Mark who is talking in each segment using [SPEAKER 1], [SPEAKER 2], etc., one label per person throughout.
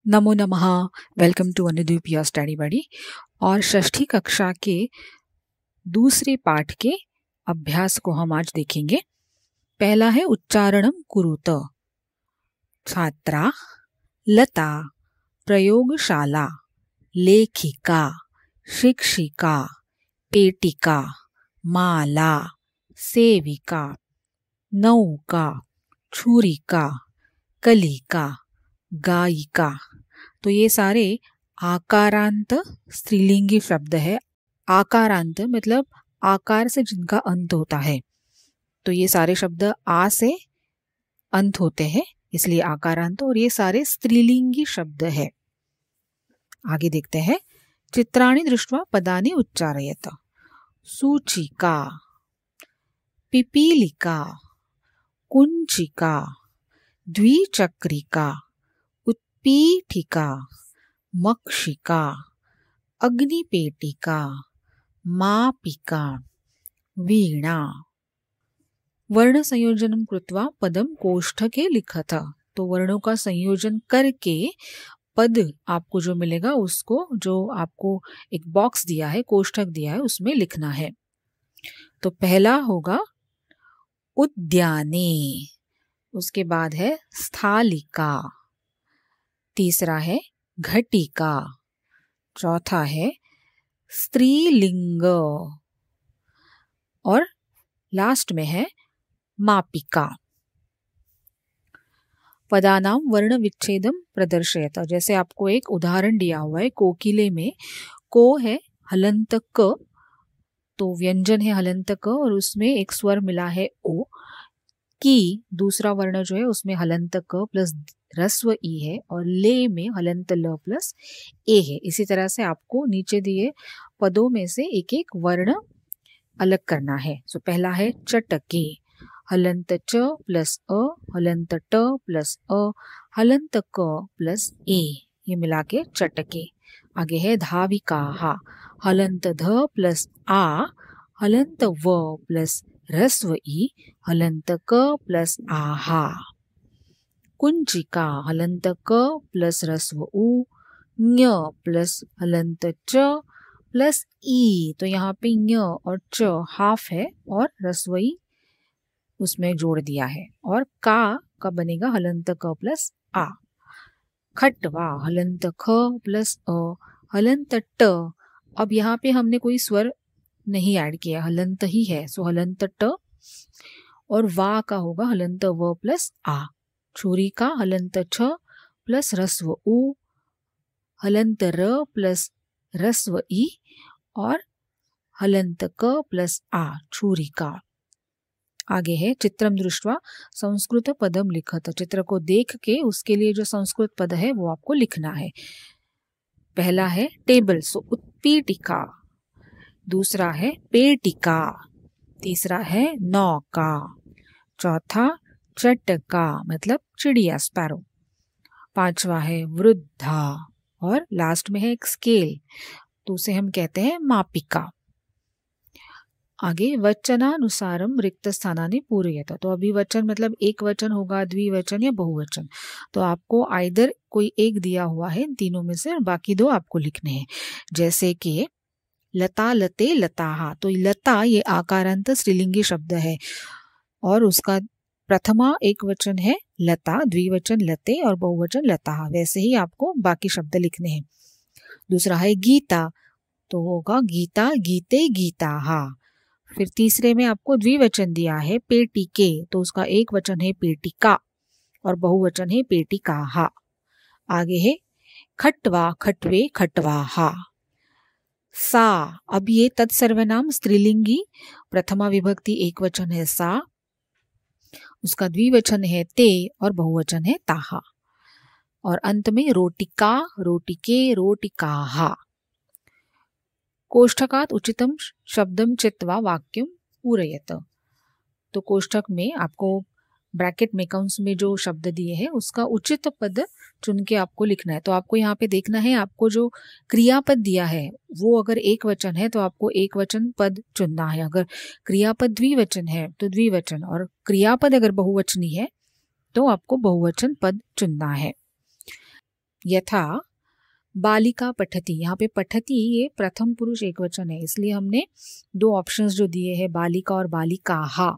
[SPEAKER 1] नमो नमः। Welcome to Anudeep your study buddy. और षष्ठी कक्षा के दूसरे पाठ के अभ्यास को हम आज देखेंगे। पहला है उच्चारणम कुरुत। छात्रा, लता, प्रयोगशाला, लेखिका, शिक्षिका, पेटिका, माला, सेविका, नौका, छुरिका, कलिका, गायिका। तो ये सारे आकारांत स्त्रीलिंगी शब्द है। आकारांत मतलब आकार से जिनका अंत होता है। तो ये सारे शब्द आ से अंत होते हैं, इसलिए आकारांत, और ये सारे स्त्रीलिंगी शब्द है। आगे देखते हैं। चित्राणि दृष्ट्वा पदानि उच्चारयत। सूचिका, पिपीलिका, कुंचिका, द्विचक्रिका, पीठिका, मक्षिका, अग्निपेटिका, मापिका, वीणा। वर्ण संयोजनम कृत्वा पदम कोष्ठके लिखत। तो वर्णों का संयोजन करके पद आपको जो मिलेगा उसको, जो आपको एक बॉक्स दिया है, कोष्ठक दिया है, उसमें लिखना है। तो पहला होगा उद्याने, उसके बाद है स्थालिका, तीसरा है घटिका, चौथा है स्त्रीलिंग, और लास्ट में है मापिका। पदानाम वर्ण विच्छेदम प्रदर्शयत। जैसे आपको एक उदाहरण दिया हुआ है, कोकिले में को है हलंत क, तो व्यंजन है हलंत क और उसमें एक स्वर मिला है ओ। की दूसरा वर्ण जो है उसमें हलंत क प्लस ह्रस्व ई है, और ले में हलंत ल प्लस ए है। इसी तरह से आपको नीचे दिए पदों में से एक एक वर्ण अलग करना है। सो पहला है चटके, हलंत च प्लस अ, हलंत ट प्लस अ, हलंत क प्लस ए, ये मिला के चटके। आगे है धाविका, हलंत ध प्लस आ, हलंत व प्लस ह्रस्व ई, हलंत क प्लस आहा। कुंचिका, हलंत क प्लस ह्रस्व उ, ञ प्लस हलंत च प्लस ई। तो यहाँ पे ञ और च हाफ है और ह्रस्व ई उसमें जोड़ दिया है। और का बनेगा हलंत क प्लस आ। खटवा, हलंत ख प्लस अ, हलंत ट। अब यहाँ पे हमने कोई स्वर नहीं ऐड किया, हलंत ही है, सो हलंत ट, और वा का होगा हलंत व प्लस आ। छुरी का हलंत छ प्लस ह्रस्व उ, हलंत र प्लस ह्रस्व ई, और हलंत क प्लस आ, छुरी का। आगे है चित्रम दृष्ट्वा संस्कृत पदम लिखत। चित्र को देख के उसके लिए जो संस्कृत पद है वो आपको लिखना है। पहला है टेबल, सो उत्पीठिका, दूसरा है पेटिका, तीसरा है नौका, चौथा चटका मतलब चिड़िया, स्पैरो, पांचवा है वृद्धा, और लास्ट में है एक स्केल, तो उसे हम कहते हैं मापिका। आगे वचनानुसारम रिक्त स्थानानि पूरयत। तो अभी वचन मतलब एक वचन होगा, द्विवचन या बहुवचन। तो आपको आइदर कोई एक दिया हुआ है इन तीनों में से, और बाकी दो आपको लिखने हैं। जैसे कि लता, लते, लताहा। तो लता ये आकारांत स्त्रीलिंगी शब्द है, और उसका प्रथमा एक वचन है लता, द्विवचन लते और बहुवचन लताहा। वैसे ही आपको बाकी शब्द लिखने हैं। दूसरा है गीता, तो होगा गीता, गीते, गीताहा। फिर तीसरे में आपको द्विवचन दिया है पेटिके, तो उसका एक वचन है पेटिका और बहुवचन है पेटिकाहा। आगे है खटवा, खटवे, खटवाहा। सा, अब ये तत्सर्वनाम स्त्रीलिंगी प्रथमा विभक्ति एक वचन है सा, उसका द्विवचन है ते और बहुवचन है ताहा। और अंत में रोटिका, रोटिके, रोटिकाहा। कोष्ठकात उचितम शब्दम चित्वा वाक्यम पूरयत। तो कोष्ठक में आपको ब्रैकेट में कंस में जो शब्द दिए हैं उसका उचित पद चुन के आपको लिखना है। तो आपको यहाँ पे देखना है, आपको जो क्रियापद दिया है वो अगर एक वचन है तो आपको एक वचन पद चुनना है, अगर क्रियापद द्विवचन है तो द्विवचन, और क्रियापद अगर बहुवचनी है तो आपको बहुवचन पद चुनना है। यथा बालिका पठती, यहाँ पे पठती ये प्रथम पुरुष एकवचन है, इसलिए हमने दो ऑप्शंस जो दिए हैं बालिका और बालिकाहा,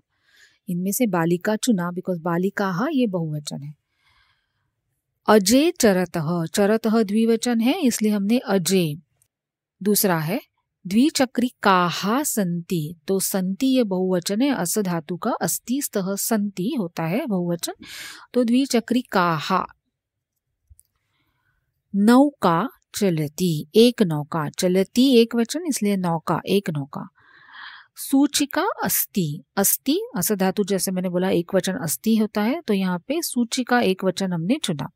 [SPEAKER 1] इनमें से बालिका चुना बिकॉज बालिकाहा ये बहुवचन है। अजय चरतः, चरतः द्विवचन है इसलिए हमने अजय। दूसरा है द्विचक्रिकाहा संति, तो संति ये बहुवचन है, अस धातु का अस्ति स्तः संति होता है बहुवचन, तो द्विचक्रिकाहा। नौका चलती, एक नौका, चलती एक वचन इसलिए नौका, एक नौका। सूचिका अस्ति, अस्ति अस धातु जैसे मैंने बोला एक वचन अस्ति होता है, तो यहाँ पे सूचिका एक वचन हमने चुना।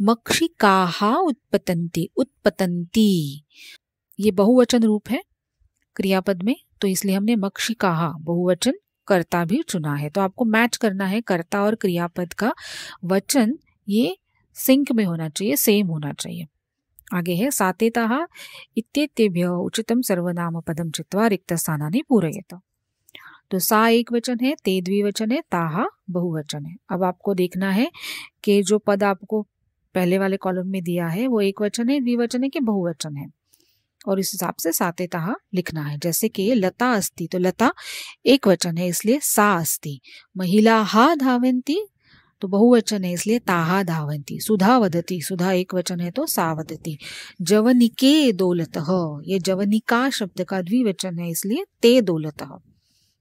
[SPEAKER 1] मक्षिकाहा उत्पतंती, उत्पतंती ये बहुवचन रूप है क्रियापद में, तो इसलिए हमने मक्षिकाहा बहुवचन कर्ता भी चुना है। तो आपको मैच करना है कर्ता और क्रियापद का वचन, ये सिंक में होना चाहिए, सेम होना चाहिए। आगे है सातेताः इत्येतेभ्यः उचितं सर्वनाम पदं चित्वा रिक्तस्थानानि पूरयेत। तो सा एक वचन है, ते द्विवचन है, ताहा बहुवचन है। अब आपको देखना है कि जो पद आपको पहले वाले कॉलम में दिया है वो एक वचन है, द्विवचन है कि बहुवचन है, और इस हिसाब से सातेताः लिखना है। जैसे कि लता अस्ति, तो लता एक वचन है इसलिए सा अस्ति। महिलाः धावन्ति तो बहुवचन है इसलिए ताहा धावन्ति। सुधा वदति, सुधा एक वचन है तो सा वदति। जवनिके दौलतः, ये जवनिका शब्द का द्विवचन है इसलिए ते दौलतः।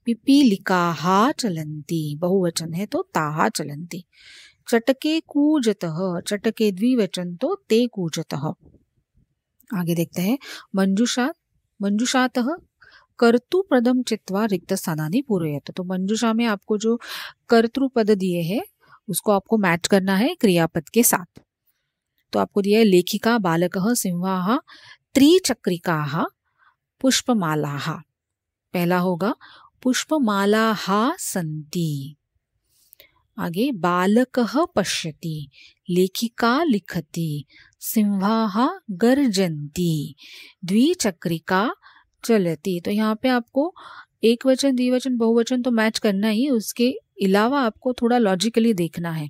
[SPEAKER 1] पिपीलिकाः चलन्ति, बहुवचन है तो ताहा चलन्ति। चटके कूजतः, चटके द्विवचन तो ते कूजतः। आगे देखते हैं मंजुषा, मंजुषातः कर्तृपदम चित्वा रिक्त स्थानानि पूरयेत। तो मंजुषा में आपको जो कर्तृपद दिए हैं उसको आपको मैच करना है क्रियापद के साथ। तो आपको दिया है लेखिका, बालकः, सिंहाः, त्रिचक्रिकाः, पुष्पमालाः। पहला होगा पुष्पमालाः सन्ति। आगे बालकः पश्यति, लेखिका लिखति, सिंहाः गर्जन्ति, द्विचक्रिका चलती। तो यहाँ पे आपको एक वचन द्विवचन बहुवचन तो मैच करना ही, उसके अलावा आपको थोड़ा लॉजिकली देखना है,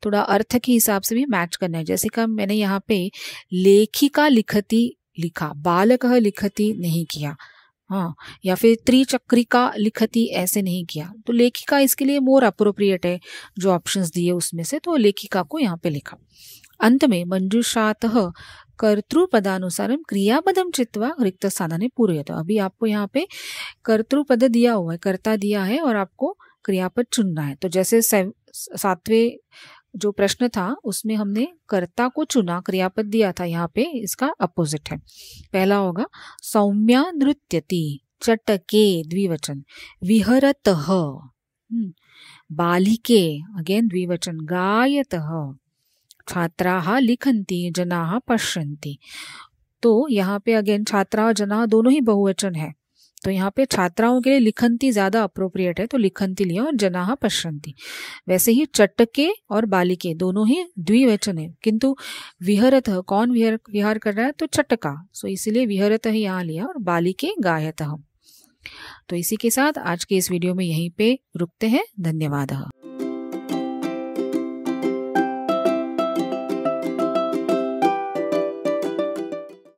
[SPEAKER 1] थोड़ा अर्थ के हिसाब से भी मैच करना है। जैसे कि मैंने यहाँ पे लेखिका लिखती लिखा, बालकः लिखती नहीं किया, हाँ, या फिर त्रिचक्रिका लिखती ऐसे नहीं किया, तो लेखिका इसके लिए मोर अप्रोप्रिएट है जो ऑप्शंस दिए उसमें से, तो लेखिका को यहाँ पे लिखा। अंत में मंजुषातः कर्तृपदानुसारम क्रियापदम चित्वा रिक्त स्थानानि पूरयेत। अभी आपको यहाँ पे कर्तृपद दिया हुआ है, कर्ता दिया है और आपको क्रियापद चुनना है। तो जैसे सातवें जो प्रश्न था उसमें हमने कर्ता को चुना, क्रियापद दिया था, यहाँ पे इसका अपोजिट है। पहला होगा सौम्या नृत्यति, चटके द्विवचन, विहरतः, बालिके अगेन द्विवचन, गायतः, छात्राः लिखन्ति, जनाः पश्यन्ति। तो यहाँ पे अगेन छात्रा जनाः दोनों ही बहुवचन है, तो यहाँ पे छात्राओं के लिए लिखन्ति ज्यादा अप्रोप्रिएट है, तो लिखन्ति लिया, और जनाः पश्यन्ति। वैसे ही चटके और बालिके दोनों ही द्विवचन है, किंतु विहरतः कौन विहार कर रहा है, तो चटका, सो इसीलिए विहरतः यहाँ लिया, और बालिके गायतः। तो इसी के साथ आज के इस वीडियो में यहीं पे रुकते हैं। धन्यवाद।